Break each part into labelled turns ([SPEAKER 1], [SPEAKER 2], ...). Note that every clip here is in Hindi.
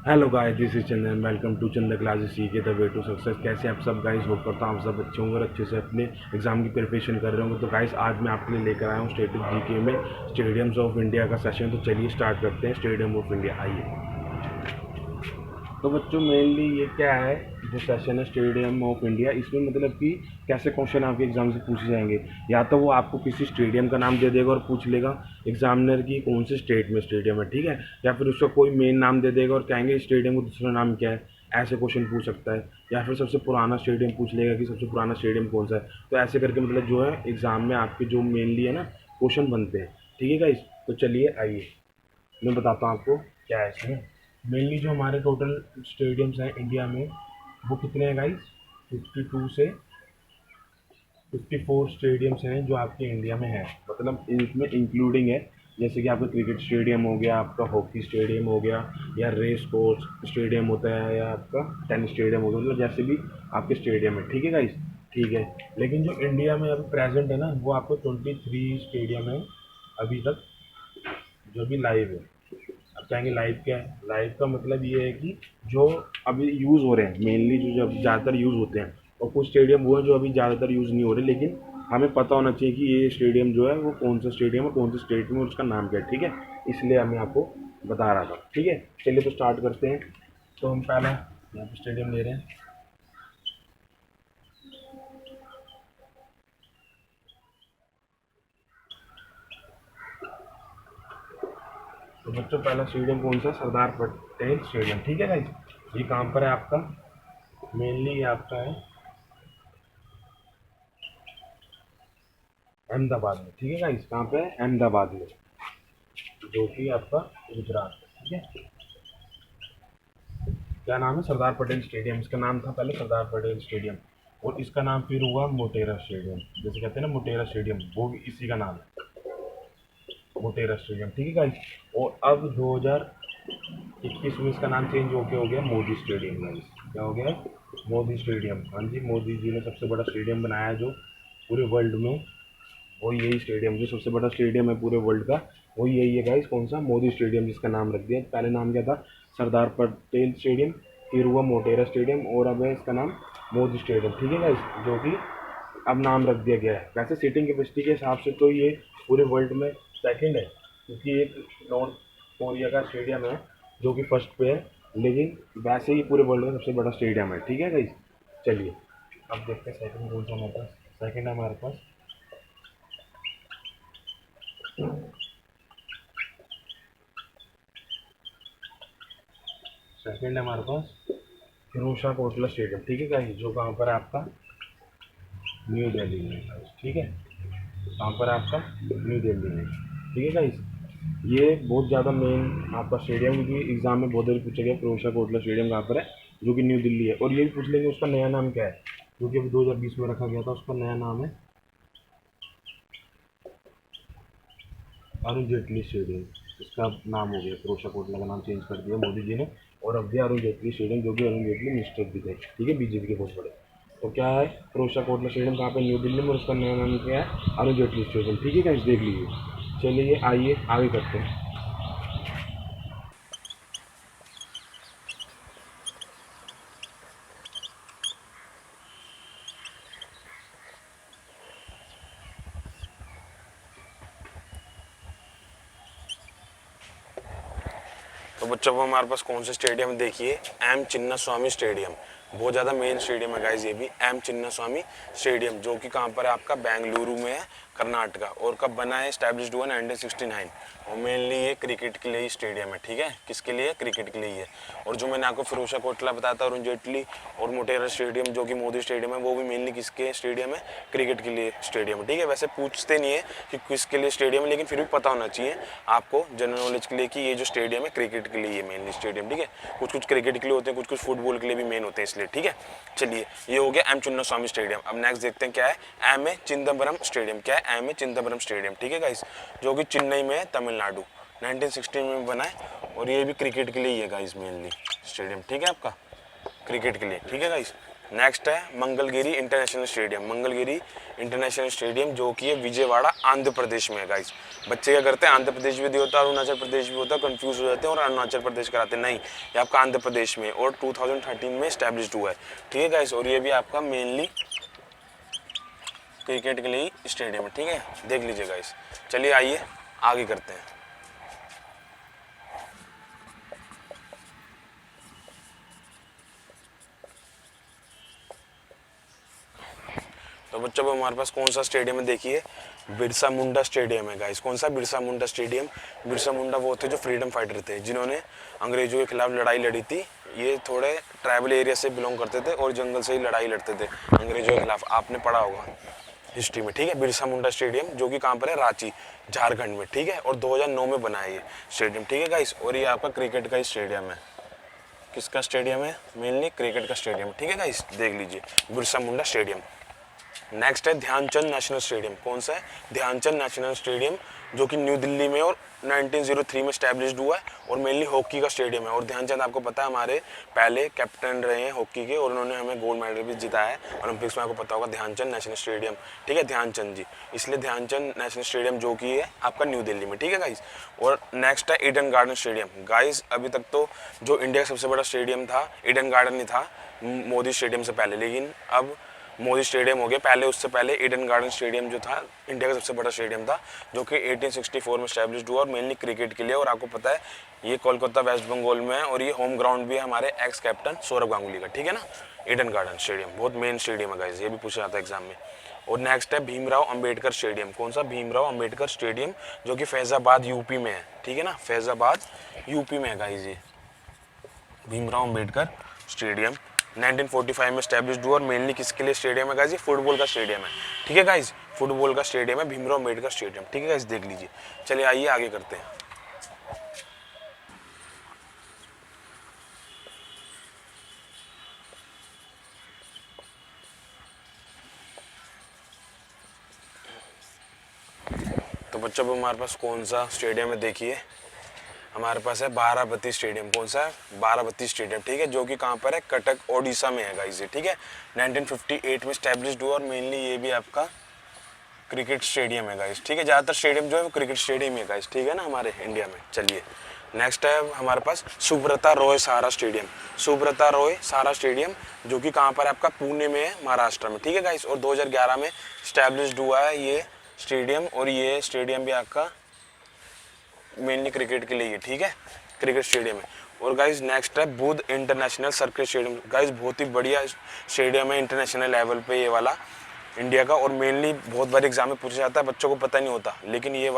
[SPEAKER 1] Hello guys, this is Chandan. Welcome to Chandan classes seek the way to success. कैसे आप सब गाइस? होप करता हूँ आप सब अच्छे होंगे और अच्छे से अपने एग्जाम की प्रिपरेशन कर रहे होंगे। तो गाइस आज मैं आपके लिए लेकर आया हूँ स्टेटिक जीके में स्टेडियम्स ऑफ इंडिया का सेशन। तो चलिए स्टार्ट करते हैं। स्टेडियम ऑफ इंडिया, आइए। तो बच्चों मेनली ये क्या है, जो सेशन है स्टेडियम ऑफ इंडिया, इसमें मतलब कि कैसे क्वेश्चन आपके एग्जाम से पूछे जाएंगे। या तो वो आपको किसी स्टेडियम का नाम दे देगा और पूछ लेगा एग्जामिनर की कौन से स्टेट में स्टेडियम है, ठीक है। या फिर उसका कोई मेन नाम दे देगा और कहेंगे इस स्टेडियम का दूसरा नाम क्या है। ऐसे क्वेश्चन पूछ सकता है। या फिर सबसे पुराना स्टेडियम पूछ लेगा कि सबसे पुराना स्टेडियम कौन सा है। तो ऐसे करके मतलब जो है एग्जाम में आपके जो मेनली है ना क्वेश्चन बनते हैं, ठीक है गाइस। तो चलिए आइए मैं बताता हूँ आपको क्या है इसमें। मेनली जो हमारे टोटल स्टेडियम्स हैं इंडिया में, वो कितने हैं गाइस? 52 से 54 स्टेडियम्स हैं जो आपके इंडिया में हैं, मतलब इसमें इंक्लूडिंग है। जैसे कि आपका क्रिकेट स्टेडियम हो गया, आपका हॉकी स्टेडियम हो गया, या रेस कोर्स स्टेडियम होता है, या आपका टेनिस स्टेडियम हो गया, मतलब जैसे भी आपके स्टेडियम है, ठीक है गाइस। ठीक है। लेकिन जो इंडिया में अभी प्रेजेंट है ना, वो आपको 23 स्टेडियम है अभी तक, जो भी लाइव है। अब कहेंगे लाइव क्या है? लाइव का मतलब ये है कि जो अभी यूज़ हो रहे हैं, मेनली जो जब ज़्यादातर यूज़ होते हैं। और कुछ स्टेडियम वो हैं जो अभी ज़्यादातर यूज़ नहीं हो रहे, लेकिन हमें पता होना चाहिए कि ये स्टेडियम जो है वो कौन सा स्टेडियम है, कौन से स्टेट में, और उसका नाम क्या है, ठीक है। इसलिए मैं आपको बता रहा था, ठीक है। चलिए तो स्टार्ट करते हैं। तो हम पहला यहाँ पे स्टेडियम ले रहे हैं। तो बच्चों पहला स्टेडियम कौन सा? सरदार पटेल स्टेडियम, ठीक है गाइस। ये कहाँ पर है आपका? मेनली ये आपका है अहमदाबाद में, ठीक है गाइस। कहाँ पे है? अहमदाबाद में, जो कि आपका गुजरात है, ठीक है। क्या नाम है? सरदार पटेल स्टेडियम। इसका नाम था पहले सरदार पटेल स्टेडियम, और इसका नाम फिर हुआ मोटेरा स्टेडियम। जैसे कहते हैं ना मोटेरा स्टेडियम, वो भी इसी का नाम है, मोटेरा स्टेडियम, ठीक है गाइस। और अब 2021 में इसका नाम चेंज होके हो गया मोदी स्टेडियम गाइस। क्या हो गया? मोदी स्टेडियम। हाँ जी, मोदी जी ने सबसे बड़ा स्टेडियम बनाया है जो पूरे वर्ल्ड में, वो यही स्टेडियम जो सबसे बड़ा स्टेडियम है पूरे वर्ल्ड का, वो यही है गाइस। कौन सा? मोदी स्टेडियम, जिसका नाम रख दिया। पहले नाम क्या था? सरदार पटेल स्टेडियम, फिर हुआ मोटेरा स्टेडियम, और अब है इसका नाम मोदी स्टेडियम, ठीक है गाइस। जो कि अब नाम रख दिया गया है। वैसे सीटिंग कैपेसिटी के हिसाब से तो ये पूरे वर्ल्ड में सेकंड है, क्योंकि एक नॉर्थ कोरिया का स्टेडियम है जो कि फर्स्ट पे है। लेकिन वैसे ही पूरे वर्ल्ड में सबसे बड़ा स्टेडियम है, ठीक है गाइस। चलिए अब देखते हैं सेकंड कौन सा हमारे पास। सेकंड है हमारे पास, सेकंड है हमारे पास फिरोजशाह कोटला स्टेडियम, ठीक है गाइस। जो कहाँ पर है आपका? न्यू दिल्ली में, ठीक है। कहाँ पर है आपका? न्यू दिल्ली में, ठीक है गाइस। ये बहुत ज़्यादा मेन आपका स्टेडियम, क्योंकि एग्जाम में बहुत देर पूछा गया फिरोजशाह कोटला स्टेडियम कहाँ पर है, जो कि न्यू दिल्ली है। और ये भी पूछ लेंगे उसका नया नाम क्या है, क्योंकि अभी 2020 में रखा गया था। उसका नया नाम है अरुण जेटली स्टेडियम। इसका नाम हो गया, फिरोजशाह कोटला का नाम चेंज कर दिया मोदी जी ने, और अब दिया अरुण जेटली स्टेडियम, जो कि अरुण जेटली मिनिस्टर भी थे, ठीक है, बीजेपी के बहुत बड़े। तो क्या है? फिरोजशाह कोटला स्टेडियम कहाँ पे? न्यू दिल्ली में, और उसका नया नाम क्या है? अरुण जेटली स्टेडियम, ठीक है गाइस, देख लीजिए। चलिए आइए आगे करते हैं। तो बच्चों वो हमारे पास कौन से स्टेडियम देखिए, एम चिन्ना स्वामी स्टेडियम। बहुत ज़्यादा मेन स्टेडियम है गाइस ये भी, एम चिन्ना स्वामी स्टेडियम, जो कि कहाँ पर है आपका? बेंगलुरु में है, कर्नाटका। और कब बना है? स्टैब्लिश्ड हुआ 1969। और मेनली ये क्रिकेट के लिए ही स्टेडियम है, ठीक है। किसके लिए? क्रिकेट के लिए ही है। और जो मैंने आपको फिरोजशाह कोटला बताया था, अरुण जेटली और मोटेरा स्टेडियम जो कि मोदी स्टेडियम है, वो भी मेनली किसके स्टेडियम है? क्रिकेट के लिए स्टेडियम है, ठीक है। वैसे पूछते नहीं है कि किसके लिए स्टेडियम है, लेकिन फिर भी पता होना चाहिए आपको जनरल नॉलेज के लिए कि ये जो स्टेडियम है क्रिकेट के लिए मेनली स्टेडियम, ठीक है। कुछ कुछ क्रिकेट के लिए होते हैं, कुछ कुछ फुटबॉल के लिए भी मेन होते हैं, इसलिए, ठीक है। चलिए ये हो गया एम चिन्ना स्वामी स्टेडियम। अब नेक्स्ट देखते हैं क्या है, एम ए चिदम्बरम स्टेडियम। क्या है? एम ए चिदम्बरम स्टेडियम, ठीक है गाइस, जो कि चेन्नई में है, तमिलनाडु। 1916 में बना है, और ये भी क्रिकेट के लिए ही है गाइस मेनली स्टेडियम, ठीक है आपका, क्रिकेट के लिए, ठीक है गाइस।
[SPEAKER 2] नेक्स्ट है Mangalagiri international stadium, Mangalagiri international stadium जो कि है विजयवाड़ा आंध्र प्रदेश में है गाइस। बच्चे क्या करते हैं, आंध्र प्रदेश भी होता है, अरुणाचल प्रदेश भी होता है, कंफ्यूज हो जाते हैं और अरुणाचल प्रदेश कराते हैं। नहीं, ये आपका आंध्र प्रदेश में और 2013 में स्टैब्लिश्ड हुआ है, ठीक है गाइस। और ये भी आपका मेनली क्रिकेट के लिए स्टेडियम है, ठीक है, देख लीजिए गाइस। चलिए आइए आगे करते हैं। तो बच्चों को हमारे पास कौन सा स्टेडियम है, देखिए बिरसा मुंडा स्टेडियम है गाइस। कौन सा? बिरसा मुंडा स्टेडियम। बिरसा मुंडा वो थे जो फ्रीडम फाइटर थे, जिन्होंने अंग्रेजों के खिलाफ लड़ाई लड़ी थी। ये थोड़े ट्राइबल एरिया से बिलोंग करते थे और जंगल से ही लड़ाई लड़ते थे अंग्रेजों के खिलाफ, आपने पढ़ा होगा हिस्ट्री में, ठीक है। बिरसा मुंडा स्टेडियम जो कि कहाँ पर है, रांची झारखंड में, ठीक है। और 2009 में बना है ये स्टेडियम, ठीक है गाइस। और ये आपका क्रिकेट का ही स्टेडियम है। किसका स्टेडियम है? मेनली क्रिकेट का स्टेडियम, ठीक है गाइस, देख लीजिए बिरसा मुंडा स्टेडियम। नेक्स्ट है ध्यानचंद नेशनल स्टेडियम। कौन सा है? ध्यानचंद नेशनल स्टेडियम जो कि न्यू दिल्ली में और 1903 में स्टैब्लिश्ड हुआ है और मेनली हॉकी का स्टेडियम है। और ध्यानचंद आपको पता है हमारे पहले कैप्टन रहे हैं हॉकी के और उन्होंने हमें गोल्ड मेडल भी जिताया है ओलंपिक्स में, आपको पता होगा ध्यानचंद नेशनल स्टेडियम, ठीक है, ध्यानचंद जी। इसलिए ध्यानचंद नेशनल स्टेडियम जो कि है आपका न्यू दिल्ली में, ठीक है गाइस। और नेक्स्ट है ईडन गार्डन स्टेडियम। गाइस अभी तक तो जो इंडिया का सबसे बड़ा स्टेडियम था ईडन गार्डन ही था मोदी स्टेडियम से पहले, लेकिन अब मोदी स्टेडियम हो गया। पहले उससे पहले ईडन गार्डन स्टेडियम जो था इंडिया का सबसे बड़ा स्टेडियम था, जो कि 1864 में स्टैब्लिश्ड हुआ और मेनली क्रिकेट के लिए। और आपको पता है ये कोलकाता वेस्ट बंगाल में है और ये होम ग्राउंड भी है हमारे एक्स कैप्टन सौरभ गांगुली का, ठीक है ना। ईडन गार्डन स्टेडियम बहुत मेन स्टेडियम है गाइस, ये भी पूछा जाता है एग्जाम में। और नेक्स्ट है भीमराव अंबेडकर स्टेडियम। कौन सा? भीमराव अंबेडकर स्टेडियम जो कि फैजाबाद यूपी में है, ठीक है ना, फैजाबाद यूपी में है गाइस ये भीमराव अंबेडकर स्टेडियम। 1945 में स्टैब्लिश्ड हुआ और मेनली किसके लिए स्टेडियम है गाइस? ये फुटबॉल का स्टेडियम है, ठीक है गाइस, फुटबॉल का स्टेडियम है भीमराव अंबेडकर स्टेडियम, ठीक है गाइस, देख लीजिए। चलिए आइए आगे करते हैं। तो बच्चों अब हमारे पास कौन सा स्टेडियम है, देखिए हमारे पास है बाराबती स्टेडियम। कौन सा है? बाराबती स्टेडियम, ठीक है, जो कि कहाँ पर है? कटक ओडिशा में है गाइस, ठीक है। 1958 में स्टैब्लिश्ड हुआ और मेनली ये भी आपका क्रिकेट स्टेडियम है गाइस, ठीक है। ज़्यादातर स्टेडियम जो है वो क्रिकेट स्टेडियम है गाइस, ठीक है ना, हमारे इंडिया में। चलिए नेक्स्ट है हमारे पास सुब्रता रॉय सहारा स्टेडियम। सुब्रता रॉय सहारा स्टेडियम जो कि कहाँ पर है? आपका पुणे में है, महाराष्ट्र में, ठीक है गाइस। और 2011 में स्टैब्लिश्ड हुआ है ये स्टेडियम और ये स्टेडियम भी आपका मेनली क्रिकेट के लिए, ठीक है, क्रिकेट स्टेडियम है। और गाइज नेक्स्ट है बुध इंटरनेशनल सर्किट स्टेडियम। गाइज बहुत ही बढ़िया स्टेडियम है इंटरनेशनल लेवल पे ये वाला इंडिया का, और मेनली बहुत बार एग्जाम में पूछा जाता है, बच्चों को पता नहीं होता, लेकिन ये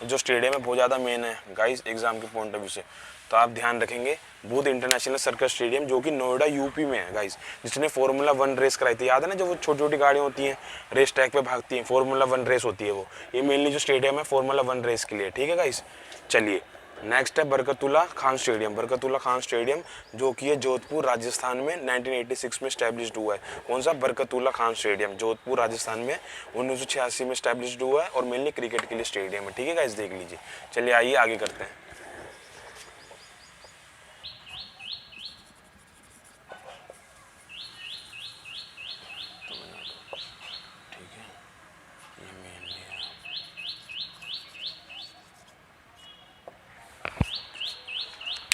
[SPEAKER 2] जो स्टेडियम है बहुत ज़्यादा मेन है गाइज एग्जाम के पॉइंट ऑफ व्यू से, तो आप ध्यान रखेंगे। बुध इंटरनेशनल सर्कस स्टेडियम जो कि नोएडा यूपी में है गाइज, जिसने फार्मूला 1 रेस कराई थी, याद है ना, जो वो छोटी छोटी गाड़ियाँ होती हैं रेस ट्रैक पे भागती हैं, फार्मूला 1 रेस होती है वो, ये मेनली जो स्टेडियम है फार्मूला 1 रेस के लिए, ठीक है गाइज। चलिए नेक्स्ट है बरकतुल्ला खान स्टेडियम। बरकतुल्ला खान स्टेडियम जो कि है जोधपुर राजस्थान में 1986 में स्टैब्लिश्ड हुआ है। कौन सा? बरकतुल्ला खान स्टेडियम, जोधपुर राजस्थान में 1986 में स्टैब्लिश्ड हुआ है और मेनली क्रिकेट के लिए स्टेडियम है, ठीक है गाइस, देख लीजिए। चलिए आइए आगे करते हैं।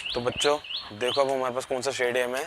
[SPEAKER 2] तो बच्चों देखो अब हमारे पास कौन सा स्टेडियम है,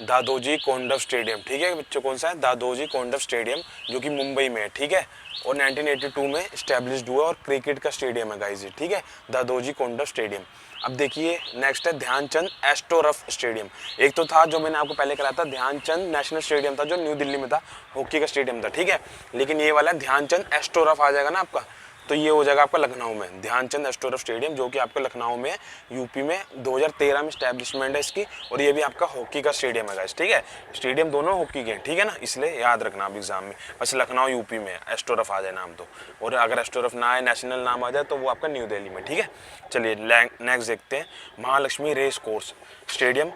[SPEAKER 2] दादोजी कोंडव स्टेडियम, ठीक है बच्चों, कौन सा है? दादोजी कोंडव स्टेडियम जो कि मुंबई में है, ठीक है, और 1982 में स्टैब्लिश्ड हुआ और क्रिकेट का स्टेडियम है गाइस, ठीक है, दादोजी कोंडव स्टेडियम। अब देखिए नेक्स्ट है ध्यानचंद एस्टोरफ स्टेडियम। एक तो था जो मैंने आपको पहले कराया था ध्यानचंद नेशनल स्टेडियम था जो न्यू दिल्ली में था, हॉकी का स्टेडियम था, ठीक है, लेकिन ये वाला ध्यानचंद एस्टोरफ आ जाएगा ना आपका, तो ये हो जाएगा आपका लखनऊ में, ध्यानचंद एस्टोरफ स्टेडियम जो कि आपका लखनऊ में यूपी में 2013 में स्टैब्लिशमेंट है इसकी, और ये भी आपका हॉकी का स्टेडियम है गाइस, ठीक है, स्टेडियम दोनों हॉकी के हैं, ठीक है ना, इसलिए याद रखना आप एग्जाम में, बस लखनऊ यूपी में एस्टोरफ आ जाए नाम तो, और अगर एस्टोरफ ना आए नेशनल नाम आ जाए तो वो आपका न्यू दिल्ली में, ठीक है। चलिए नेक्स्ट देखते हैं Mahalaxmi race course stadium.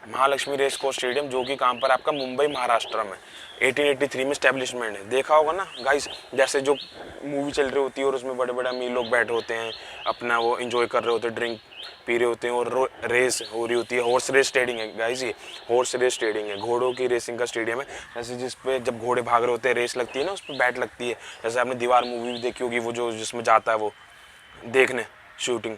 [SPEAKER 2] Mahalaxmi race course stadium जो कि कहाँ पर आपका मुंबई महाराष्ट्र में 1883 में स्टैब्लिशमेंट है। देखा होगा ना गाइस, जैसे जो मूवी चल रही होती है और उसमें बड़े बड़े अमीर लोग बैठे होते हैं, अपना वो एंजॉय कर रहे होते हैं, ड्रिंक पी रहे होते हैं और रेस हो रही होती है। हॉर्स रेस स्टेडियम है गाइस, ये हॉर्स रेस स्टेडियम है, घोड़ों की रेसिंग का स्टेडियम है। जैसे जिस पे जब घोड़े भाग रहे होते हैं रेस लगती है ना, उस पर बैट लगती है। जैसे आपने दीवार मूवी भी देखी होगी, वो जो जिसमें जाता है वो देखने शूटिंग,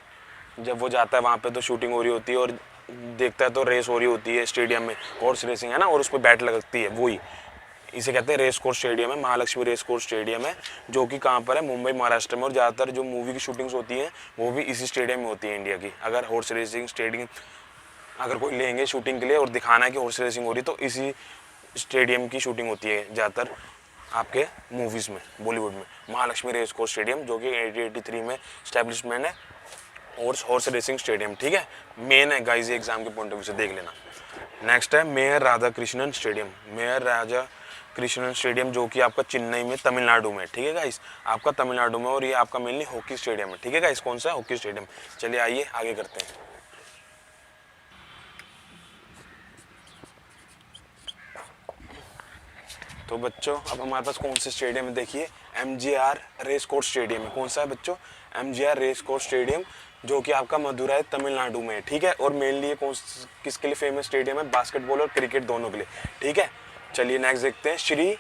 [SPEAKER 2] जब वो जाता है वहाँ पे तो शूटिंग हो रही होती है और देखता है तो रेस हो रही होती है स्टेडियम में, हॉर्स रेसिंग है ना, और उस पर बैट लगती है, वही इसे कहते हैं रेस कोर्स स्टेडियम है, महालक्ष्मी रेस कोर्स स्टेडियम है, जो कि कहाँ पर है, मुंबई महाराष्ट्र में। और ज़्यादातर जो मूवी की शूटिंग्स होती हैं वो भी इसी स्टेडियम में होती है इंडिया की। अगर हॉर्स रेसिंग स्टेडियम अगर कोई लेंगे शूटिंग के लिए और दिखाना है कि हॉर्स रेसिंग हो रही है तो इसी स्टेडियम की शूटिंग होती है ज़्यादातर आपके मूवीज़ में, बॉलीवुड में। महालक्ष्मी रेस कोर्स स्टेडियम जो कि 1883 में स्टैब्लिशमेंट है, हॉर्स रेसिंग स्टेडियम, ठीक है। मेन है गाइस एग्जाम के पॉइंट ऑफ व्यू से देख लेना। नेक्स्ट है mayor Radha Krishnan stadium, mayor Raja Krishnan stadium जो कि आपका चेन्नई में तमिलनाडु में, ठीक है गाइस, आपका तमिलनाडु में। और ये आपका मेनली हॉकी स्टेडियम है, ठीक है गाइस। कौन सा है? Hockey stadium. चलिए आइए आगे करते हैं। तो बच्चों अब हमारे पास कौन से स्टेडियम है देखिए, MGR रेस कोर्स स्टेडियम है। कौन सा है बच्चों? MGR रेस कोर्स स्टेडियम जो कि आपका मदुरई तमिलनाडु में है, ठीक है। और मेनली ये किसके लिए फेमस स्टेडियम है? बास्केटबॉल और क्रिकेट दोनों के लिए, ठीक है। चलिए नेक्स्ट देखते हैं श्री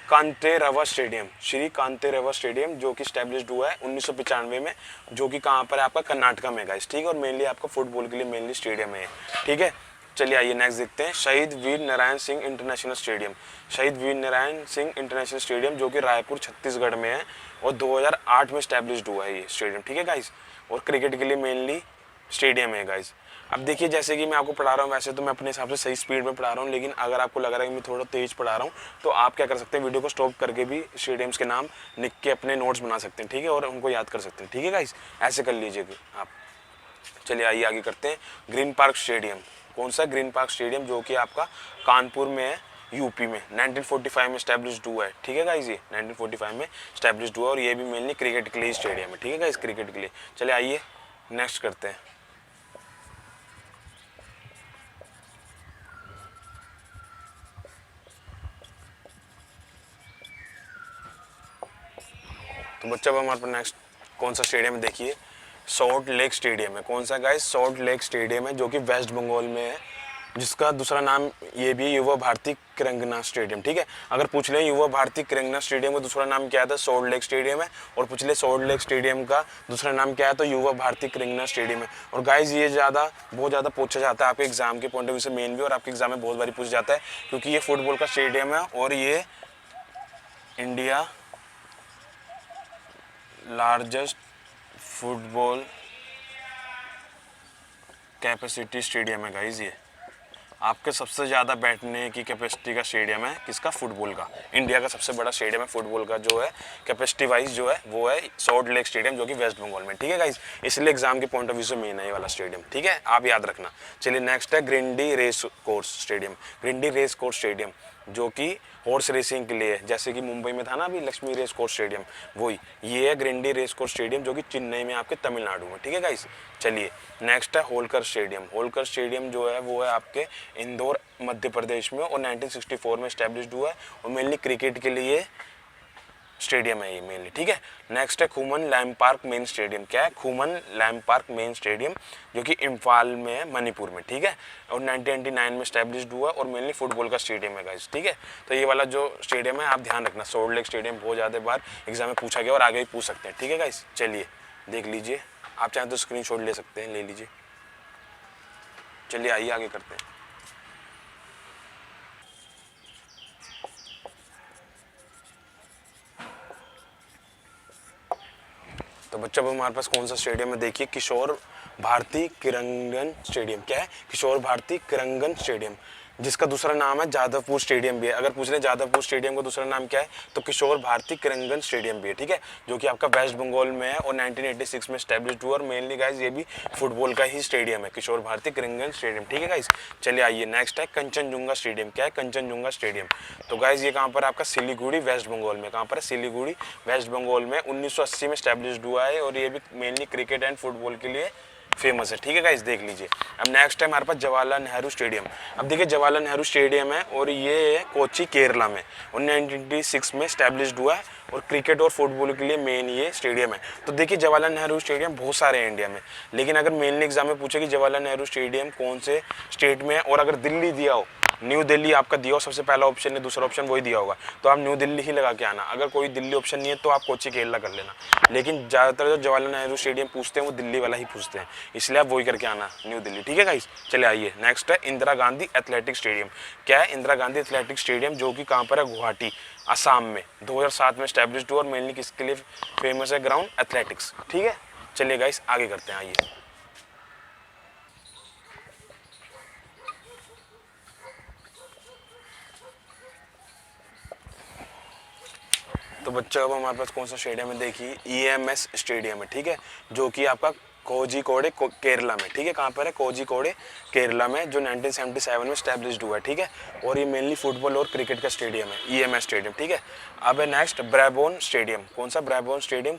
[SPEAKER 2] कांतेरवा स्टेडियम, श्री कांतेरवा स्टेडियम जो कि स्टैब्लिश्ड हुआ है 1995 में, जो कि कहाँ पर है? आपका कर्नाटका में गाइस, ठीक है। और मेनली आपका फुटबॉल के लिए मेनली स्टेडियम है, ठीक है। चलिए आइए नेक्स्ट देखते हैं शहीद वीर नारायण सिंह इंटरनेशनल स्टेडियम, शहीद वीर नारायण सिंह इंटरनेशनल स्टेडियम जो कि रायपुर छत्तीसगढ़ में है और 2008 में स्टैब्लिश्ड हुआ है ये स्टेडियम, ठीक है गाइस। और क्रिकेट के लिए मेनली स्टेडियम है गाइस। अब देखिए जैसे कि मैं आपको पढ़ा रहा हूँ, वैसे तो मैं अपने हिसाब से सही स्पीड में पढ़ा रहा हूँ, लेकिन अगर आपको लग रहा है कि मैं थोड़ा तेज पढ़ा रहा हूँ तो आप क्या कर सकते हैं, वीडियो को स्टॉप करके भी स्टेडियम्स के नाम लिख के अपने नोट्स बना सकते हैं, ठीक है, और उनको याद कर सकते हैं, ठीक है गाइस। ऐसे कर लीजिएगा आप। चलिए आइए आगे करते हैं ग्रीन पार्क स्टेडियम। कौन सा? ग्रीन पार्क स्टेडियम जो कि आपका कानपुर में है, यूपी में, 1945 में स्टैब्लिश्ड हुआ है, ठीक है गाइस। ये 1945 में स्टैब्लिश्ड हुआ और ये भी मेनली क्रिकेट के लिए स्टेडियम है, ठीक है गाइस, क्रिकेट के लिए। चलिए आइए नेक्स्ट करते हैं। तो बच्चा अब हमारे पास नेक्स्ट कौन सा स्टेडियम है देखिए, सॉल्ट लेक स्टेडियम है। कौन सा गाइस? सॉल्ट लेक स्टेडियम है जो कि वेस्ट बंगाल में है, जिसका दूसरा नाम ये भी युवा भारती क्रिंगना स्टेडियम, ठीक है। अगर पूछ लें युवा भारती क्रिंगना स्टेडियम का दूसरा नाम क्या था? सॉल्ट लेक स्टेडियम है। और पूछ ले सॉल्ट लेक स्टेडियम का दूसरा नाम क्या है? तो युवा भारती क्रिंगना स्टेडियम है। और गाइस ये बहुत ज़्यादा पूछा जाता है आपके एग्जाम के पॉइंट ऑफ व्यू से मेन भी, और आपके एग्जाम में बहुत बारी पूछा जाता है क्योंकि ये फुटबॉल का स्टेडियम है और ये India largest football capacity stadium है गाइस। ये आपके सबसे ज़्यादा बैठने की कैपेसिटी का स्टेडियम है, किसका? फुटबॉल का। इंडिया का सबसे बड़ा स्टेडियम है फुटबॉल का जो है कैपेसिटी वाइज जो है वो है सॉल्ट लेक स्टेडियम जो कि वेस्ट बंगाल में, ठीक है गाइस। इसलिए एग्जाम के पॉइंट ऑफ व्यू से मेन है ये वाला स्टेडियम, ठीक है, आप याद रखना। चलिए नेक्स्ट है Guindy race course stadium, Guindy race course stadium जो कि हॉर्स रेसिंग के लिए, जैसे कि मुंबई में था ना अभी लक्ष्मी रेस कोर्स स्टेडियम, वही ये है ग्रिंडी रेस कोर्स स्टेडियम जो कि चेन्नई में आपके तमिलनाडु में, ठीक है गाइस। चलिए नेक्स्ट है होलकर स्टेडियम, होलकर स्टेडियम जो है वो है आपके इंदौर मध्य प्रदेश में और 1964 में स्टैब्लिश्ड हुआ है और मेनली क्रिकेट के लिए स्टेडियम है ये मेनली, ठीक है। नेक्स्ट है खुमन लैम पार्क मेन स्टेडियम। क्या है? खुमन लैम पार्क मेन स्टेडियम जो कि इम्फाल में है, मणिपुर में, ठीक है। और 1999 में स्टैब्लिश्ड हुआ और मेनली फुटबॉल का स्टेडियम है गाइस, ठीक है। तो ये वाला जो स्टेडियम है आप ध्यान रखना, सॉल्ट लेक स्टेडियम बहुत ज़्यादा बार एग्जाम में पूछा गया और आगे भी पूछ सकते हैं, ठीक है गाइस। चलिए देख लीजिए, आप चाहें तो स्क्रीनशॉट ले सकते हैं, ले लीजिए। चलिए आइए आगे करते हैं। तो बच्चों अब हमारे पास कौन सा स्टेडियम है देखिए, किशोर भारती किरंगन स्टेडियम। क्या है? किशोर भारती किरंगन स्टेडियम, जिसका दूसरा नाम है जादवपुर स्टेडियम भी है। अगर पूछ ले जादवपुर स्टेडियम का दूसरा नाम क्या है तो किशोर भारती किरंगन स्टेडियम भी है, ठीक है, जो कि आपका वेस्ट बंगाल में है और 1986 में स्टैब्लिश्ड हुआ और मेनली गाइस ये भी फुटबॉल का ही स्टेडियम है, किशोर भारती किरंगन स्टेडियम, ठीक है गाइस। चलिए आइए नेक्स्ट है कंचनजुंगा स्टेडियम। क्या है? कंचनजुंगा स्टेडियम। तो गाइस ये कहाँ पर आपका सिलीगुड़ी वेस्ट बंगाल में, कहाँ पर है? सिलीगुड़ी वेस्ट बंगाल में 1980 में स्टैब्लिश्ड हुआ है और ये भी मेनली क्रिकेट एंड फुटबॉल के लिए फेमस है, ठीक है गाइस, देख लीजिए। अब नेक्स्ट है हमारे पास जवाहरलाल नेहरू स्टेडियम। अब देखिए जवाहरलाल नेहरू स्टेडियम है और ये है कोच्चि केरला में, 1996 में स्टैब्लिश्ड हुआ है और क्रिकेट और फुटबॉल के लिए मेन ये स्टेडियम है। तो देखिए जवाहरलाल नेहरू स्टेडियम बहुत सारे हैं इंडिया में, लेकिन अगर मेनली एग्जाम में पूछे कि जवाहरलाल नेहरू स्टेडियम कौन से स्टेट में है और अगर दिल्ली दिया हो, न्यू दिल्ली आपका दिया हो, सबसे पहला ऑप्शन है, दूसरा ऑप्शन वही दिया होगा, तो आप न्यू दिल्ली ही लगा के आना। अगर कोई दिल्ली ऑप्शन नहीं है तो आप कोच्चि केरला कर लेना, लेकिन ज़्यादातर जो जवाहरलाल नेहरू स्टेडियम पूछते हैं वो दिल्ली वाला ही पूछते हैं, इसलिए आप वही करके आना, न्यू दिल्ली, ठीक है गाइस। चले आइए नेक्स्ट है इंदिरा गांधी एथलेटिक स्टेडियम। क्या है इंदिरा गांधी एथलेटिक स्टेडियम, जो कि कहाँ पर है, गुवाहाटी असम में, 2007 में स्टैब्लिश्ड हुआ और मेनली किसके लिए फेमस है, ग्राउंड एथलेटिक्स, ठीक है। चलिए गाइस आगे करते हैं, आइए। तो बच्चों अब हमारे पास कौन सा स्टेडियम है, देखिए EMS स्टेडियम है, ठीक है, जो कि आपका कोझिकोडे केरला में, ठीक है, कहाँ पर है, कोझिकोडे केरला में, जो 1977 में स्टैब्लिश्ड हुआ है, ठीक है, और ये मेनली फुटबॉल और क्रिकेट का स्टेडियम है, EMS स्टेडियम, ठीक है। अब है नेक्स्ट ब्रैबॉर्न स्टेडियम। कौन सा, ब्रैबॉर्न स्टेडियम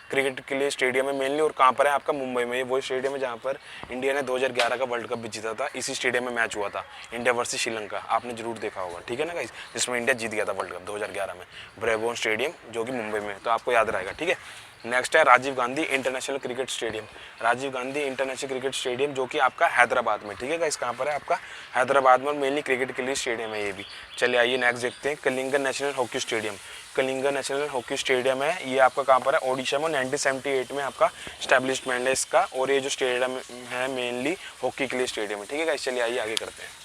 [SPEAKER 2] क्रिकेट के लिए स्टेडियम है मेनली, और कहाँ पर है आपका, मुंबई में। ये वही स्टेडियम है जहाँ पर इंडिया ने 2011 का वर्ल्ड कप भी जीता था, इसी स्टेडियम में मैच हुआ था, इंडिया वर्सेस श्रीलंका, आपने जरूर देखा होगा, ठीक है ना गाइस, जिसमें इंडिया जीत गया था वर्ल्ड कप 2011 में, ब्रैबॉर्न स्टेडियम जो कि मुंबई में, तो आपको याद रहेगा, ठीक है। नेक्स्ट है Rajiv Gandhi international cricket stadium. Rajiv Gandhi international cricket stadium जो कि आपका हैदराबाद में, ठीक है गाइस, कहाँ पर है आपका, हैदराबाद में, मेनली क्रिकेट के लिए स्टेडियम है ये भी। चलिए आइए नेक्स्ट देखते हैं Kalinga national hockey stadium. Kalinga national hockey stadium है, ये आपका कहाँ पर है, ओडिशा में, 1978 में आपका स्टैब्लिशमेंट है इसका, और ये जो स्टेडियम है मेनली हॉकी के लिए स्टेडियम है, ठीक है गाइस। चलिए आइए आगे करते हैं।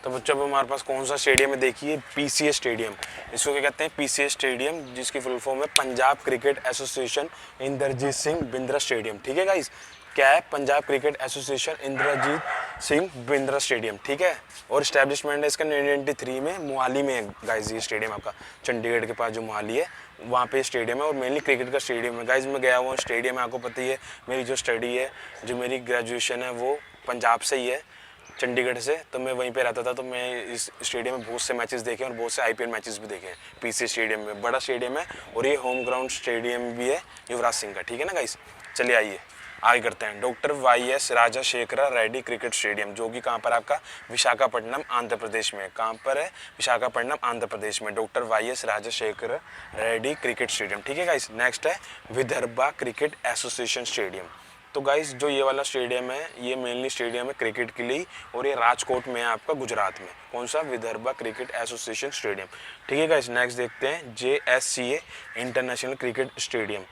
[SPEAKER 2] तो बच्चों अब हमारे पास कौन सा स्टेडियम है, देखिए PCA स्टेडियम। इसको क्या कहते हैं, PCA स्टेडियम, जिसकी फुल फॉर्म है Punjab cricket association Inderjit Singh Bindra stadium, ठीक है गाइस। क्या है, Punjab cricket association Inderjit Singh Bindra stadium, ठीक है, और स्टैब्लिशमेंट है इसका 1993 में, मोहाली में है गाइस ये स्टेडियम आपका, चंडीगढ़ के पास जो मोहाली है वहाँ पे स्टेडियम है, और मेनली क्रिकेट का स्टेडियम है गाइस। मैं गया हुआ स्टेडियम है, आपको पता ही है, मेरी जो स्टडी है, जो मेरी ग्रेजुएशन है वो पंजाब से ही है, चंडीगढ़ से, तो मैं वहीं पे रहता था, तो मैं इस स्टेडियम में बहुत से मैचेस देखे और बहुत से IPL मैचेस भी देखे हैं। PCA स्टेडियम में बड़ा स्टेडियम है और ये होम ग्राउंड स्टेडियम भी है युवराज सिंह का, ठीक है ना गाइस। चलिए आइए आगे करते हैं, doctor YS Rajasekhar Reddy cricket stadium, जो कि कहाँ पर आपका, विशाखापट्टनम आंध्र प्रदेश में, कहाँ पर है, विशाखापट्टनम आंध्र प्रदेश में, doctor YS Rajasekhar Reddy cricket stadium, ठीक है गाइस। नेक्स्ट है विदर्भा क्रिकेट एसोसिएशन स्टेडियम। तो गाइस जो ये वाला स्टेडियम है ये मेनली स्टेडियम है क्रिकेट के लिए, और ये राजकोट में है आपका, गुजरात में। कौन सा, विदर्भा क्रिकेट एसोसिएशन स्टेडियम, ठीक है गाइस। नेक्स्ट देखते हैं JSCA इंटरनेशनल क्रिकेट स्टेडियम,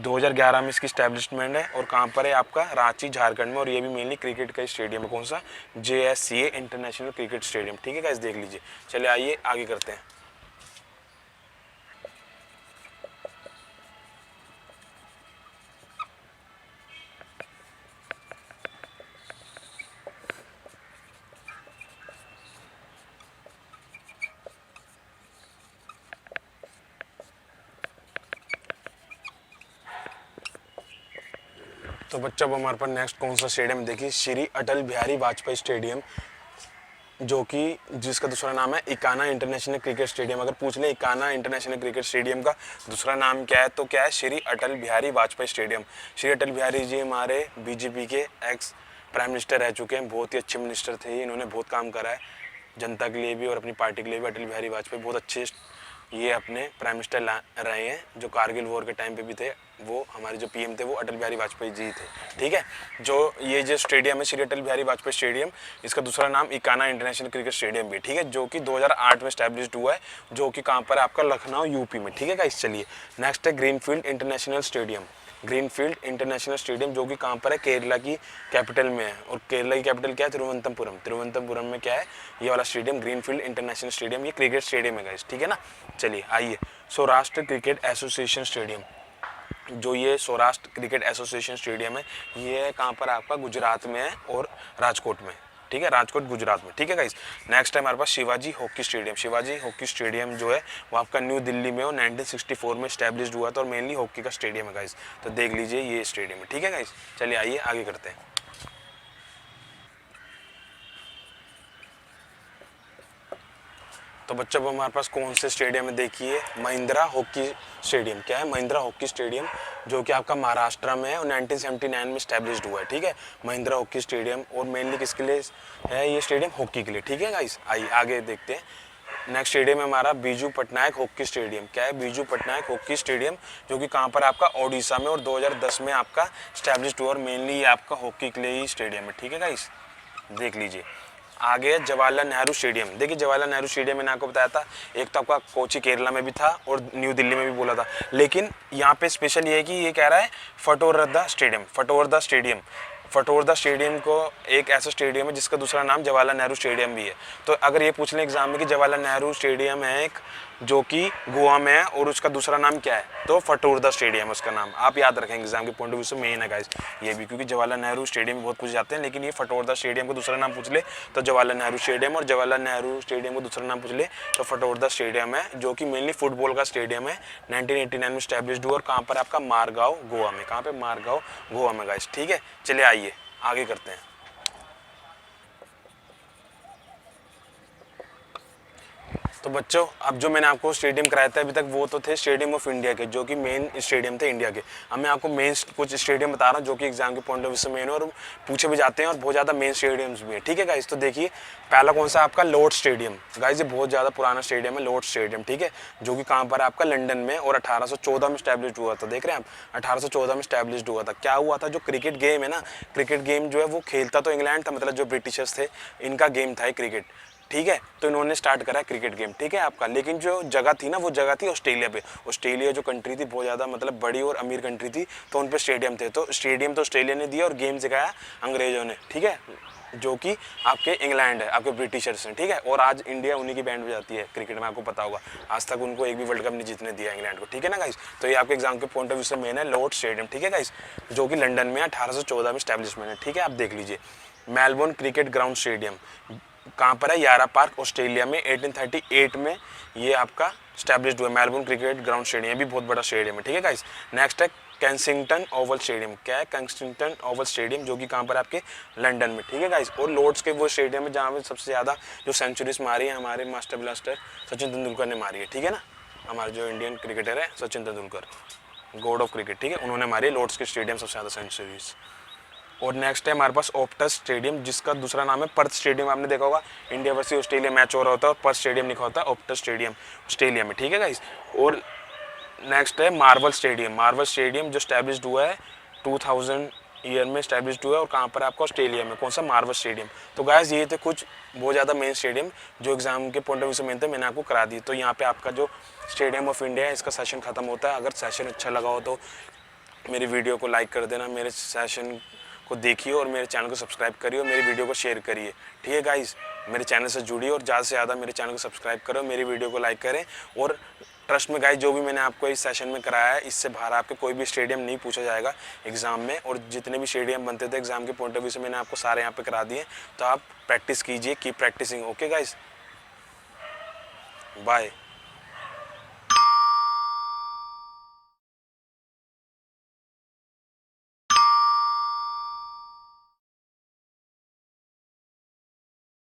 [SPEAKER 2] 2011 में इसकी स्टैब्लिशमेंट है, और कहाँ पर है आपका, रांची झारखंड में, और ये भी मेनली क्रिकेट का स्टेडियम है। कौन सा, JSCA इंटरनेशनल क्रिकेट स्टेडियम, ठीक है गाइस, देख लीजिए। चलिए आइए आगे करते हैं। तो बच्चा अब हमारे पास नेक्स्ट कौन सा स्टेडियम, देखिए श्री अटल बिहारी वाजपेयी स्टेडियम, जो कि जिसका दूसरा नाम है इकाना इंटरनेशनल क्रिकेट स्टेडियम। अगर पूछ ले इकाना इंटरनेशनल क्रिकेट स्टेडियम का दूसरा नाम क्या है, तो क्या है, श्री अटल बिहारी वाजपेयी स्टेडियम। श्री अटल बिहारी जी हमारे BJP के एक्स प्राइम मिनिस्टर रह चुके हैं, बहुत ही अच्छे मिनिस्टर थे, इन्होंने बहुत काम करा है जनता के लिए भी और अपनी पार्टी के लिए भी। अटल बिहारी वाजपेयी बहुत अच्छे ये अपने प्राइम मिनिस्टर रहे हैं, जो कारगिल वॉर के टाइम पे भी थे, वो हमारे जो PM थे वो अटल बिहारी वाजपेयी जी थे, ठीक है। जो ये जो स्टेडियम है श्री अटल बिहारी वाजपेयी स्टेडियम, इसका दूसरा नाम इकाना इंटरनेशनल क्रिकेट स्टेडियम भी, ठीक है, जो कि 2008 में स्टैब्लिश्ड हुआ है, जो कि कहाँ पर है आपका, लखनऊ UP में, ठीक है गाइस। चलिए नेक्स्ट है greenfield international stadium. Greenfield international stadium जो कि कहाँ पर है, केरला की कैपिटल में है, और केरला की कैपिटल क्या है, तिरुवनंतपुरम। तिरुवनंतपुरम में क्या है, ये वाला स्टेडियम ग्रीनफील्ड इंटरनेशनल स्टेडियम, ये क्रिकेट स्टेडियम है गाइस, ठीक है ना। चलिए आइए सौराष्ट्र क्रिकेट एसोसिएशन स्टेडियम, जो ये सौराष्ट्र क्रिकेट एसोसिएशन स्टेडियम है, ये कहाँ पर आपका, गुजरात में है और राजकोट में, ठीक है, राजकोट गुजरात में, ठीक है गाइस। नेक्स्ट है हमारे पास Shivaji hockey stadium. Shivaji hockey stadium जो है वो आपका न्यू दिल्ली में और 1964 में स्टैब्लिश्ड हुआ था, और मेनली हॉकी का स्टेडियम है गाइस, तो देख लीजिए ये स्टेडियम है, ठीक है गाइस। चलिए आइए आगे करते हैं। तो बच्चों अब हमारे पास कौन से स्टेडियम है देखिए, महिंद्रा हॉकी स्टेडियम। क्या है? महिंद्रा हॉकी स्टेडियम, जो कि आपका महाराष्ट्र में है और 1979 में स्टैब्लिश्ड हुआ है। ठीक है, महिंद्रा हॉकी स्टेडियम। और मेनली किसके लिए है ये स्टेडियम? हॉकी के लिए। ठीक है गाइस, आइए आगे देखते हैं। नेक्स्ट स्टेडियम है हमारा बीजू पटनायक हॉकी स्टेडियम। क्या है? बीजू पटनायक हॉकी स्टेडियम, जो कि कहाँ पर? आपका ओडिशा में, और 2010 में आपका स्टैब्लिश्ड हुआ, और मेनली ये आपका हॉकी के लिए ही स्टेडियम है। ठीक है गाइस, देख लीजिए। आगे है जवाहरलाल नेहरू स्टेडियम। देखिए जवाहरलाल नेहरू स्टेडियम मैंने आपको बताया था, एक तो आपका कोची केरला में भी था और न्यू दिल्ली में भी बोला था, लेकिन यहाँ पे स्पेशल ये है कि ये कह रहा है फटोरदा स्टेडियम। फटोरदा स्टेडियम, फटोरदा स्टेडियम को एक ऐसा स्टेडियम है जिसका दूसरा नाम जवाहरलाल नेहरू स्टेडियम भी है। तो अगर ये पूछ लें एग्जाम में कि जवाहरलाल नेहरू स्टेडियम है एक जो कि गोवा में है और उसका दूसरा नाम क्या है, तो फटोरदा स्टेडियम है उसका नाम। आप याद रखेंगे, एग्जाम के पॉइंट ऑफ व्यू से मेन है गाइस ये भी, क्योंकि जवाहरलाल नेहरू स्टेडियम में बहुत पूछे जाते हैं, लेकिन ये फटोरदा स्टेडियम को दूसरा नाम पूछ ले तो जवाहरलाल नेहरू स्टेडियम, और जवाहरलाल नेहरू स्टेडियम को दूसरा नाम पूछ ले तो फटोरदा स्टेडियम है, जो कि मेनली फुटबॉल का स्टेडियम है। 1989 में स्टैब्लिश्ड हुआ और कहाँ पर? आपका मारगांव गोवा में। कहाँ पे? मारगांव गोवा में गाइस। ठीक है, चलिए आइए आगे करते हैं। तो बच्चों अब जो मैंने आपको स्टेडियम कराया था अभी तक वो तो थे स्टेडियम ऑफ इंडिया के, जो कि मेन स्टेडियम थे इंडिया के। अब मैं आपको मेन कुछ स्टेडियम बता रहा हूँ जो कि एग्जाम के पॉइंट ऑफ व्यू से मेन है और पूछे भी जाते हैं और बहुत ज़्यादा मेन स्टेडियम्स भी है। ठीक है गाइस, तो देखिए पहला कौन सा? आपका लॉर्ड्स स्टेडियम। गाइस ये बहुत ज़्यादा पुराना स्टेडियम है लॉर्ड्स स्टेडियम। ठीक है, जो कि कहाँ पर? आपका लंदन में, और 1814 में स्टैब्लिश्ड हुआ था। देख रहे हैं आप, 1814 में स्टैब्लिश्ड हुआ था। क्या हुआ था? जो क्रिकेट गेम है ना, क्रिकेट गेम जो है वो खेलता तो इंग्लैंड था, मतलब जो ब्रिटिशर्स थे इनका गेम था क्रिकेट। ठीक है, तो इन्होंने स्टार्ट करा क्रिकेट गेम। ठीक है आपका, लेकिन जो जगह थी ना वो जगह थी ऑस्ट्रेलिया पे। ऑस्ट्रेलिया जो कंट्री थी बहुत ज़्यादा मतलब बड़ी और अमीर कंट्री थी, तो उन पे स्टेडियम थे, तो स्टेडियम तो ऑस्ट्रेलिया ने दिया और गेम सिखाया अंग्रेजों ने। ठीक है, जो कि आपके इंग्लैंड है, आपके ब्रिटिशर्स हैं। ठीक है, और आज इंडिया उन्हीं की बैंड बजाती है क्रिकेट में, आपको पता होगा। आज तक उनको एक भी वर्ल्ड कप नहीं जीतने दिया इंग्लैंड को। ठीक है ना गाइस, तो ये आपके एग्जाम के पॉइंट ऑफ व्यू से मेन है लॉर्ड्स स्टेडियम। ठीक है गाइस, जो कि लंदन में 1814 में स्टैब्लिशमेंट है। ठीक है, आप देख लीजिए। मेलबोर्न क्रिकेट ग्राउंड स्टेडियम कहाँ पर है? यारा पार्क ऑस्ट्रेलिया में। 1838 में ये आपका स्टैब्लिश्ड हुआ मेलबोर्न क्रिकेट ग्राउंड स्टेडियम, भी बहुत बड़ा स्टेडियम है। ठीक है गाइस, नेक्स्ट है कैंसिंगटन ओवल स्टेडियम। क्या है? कैंसिंगटन ओवल स्टेडियम, जो कि कहाँ पर? आपके लंदन में। ठीक है गाइस, और लॉर्ड्स के वो स्टेडियम है जहाँ पे सबसे ज़्यादा जो सेंचुरीज मारी है हमारे मास्टर ब्लास्टर सचिन तेंदुलकर ने मारी है। ठीक है ना, हमारे जो इंडियन क्रिकेटर है Sachin Tendulkar, God of cricket. ठीक है, उन्होंने मारी है लॉर्ड्स के स्टेडियम सबसे ज़्यादा सेंचुरीज। और नेक्स्ट है हमारे पास ऑप्टस स्टेडियम, जिसका दूसरा नाम है पर्थ स्टेडियम। आपने देखा होगा इंडिया वर्सेस ऑस्ट्रेलिया मैच हो रहा होता है और पर्थ स्टेडियम लिखा होता है ऑप्टस स्टेडियम ऑस्ट्रेलिया में। ठीक है गाइस, और नेक्स्ट है मार्वल स्टेडियम। मार्वल स्टेडियम जो स्टैब्लिश्ड हुआ है 2000 ईयर में स्टैब्लिश्ड हुआ है, और कहाँ पर? आपका ऑस्ट्रेलिया में। कौन सा? Marvel stadium. तो गाइस ये थे कुछ बहुत ज़्यादा मेन स्टेडियम जो एग्जाम के पॉइंट ऑफ व्यू से मेन थे, मैंने आपको करा दी। तो यहाँ पे आपका जो स्टेडियम ऑफ इंडिया है इसका सेशन खत्म होता है। अगर सेशन अच्छा लगा हो तो मेरी वीडियो को लाइक कर देना, मेरे सेशन को देखिए और मेरे चैनल को सब्सक्राइब करिए और मेरी वीडियो को शेयर करिए। ठीक है गाइस, मेरे चैनल से जुड़िए और ज़्यादा से ज़्यादा मेरे चैनल को सब्सक्राइब करो, मेरी वीडियो को लाइक करें। और ट्रस्ट में गाइस, जो भी मैंने आपको इस सेशन में कराया है इससे बाहर आपके कोई भी स्टेडियम नहीं पूछा जाएगा एग्जाम में, और जितने भी स्टेडियम बनते थे एग्जाम के पॉइंट ऑफ व्यू से मैंने आपको सारे यहाँ पे करा दिए। तो आप प्रैक्टिस कीजिए, keep practicing. Okay guys, bye.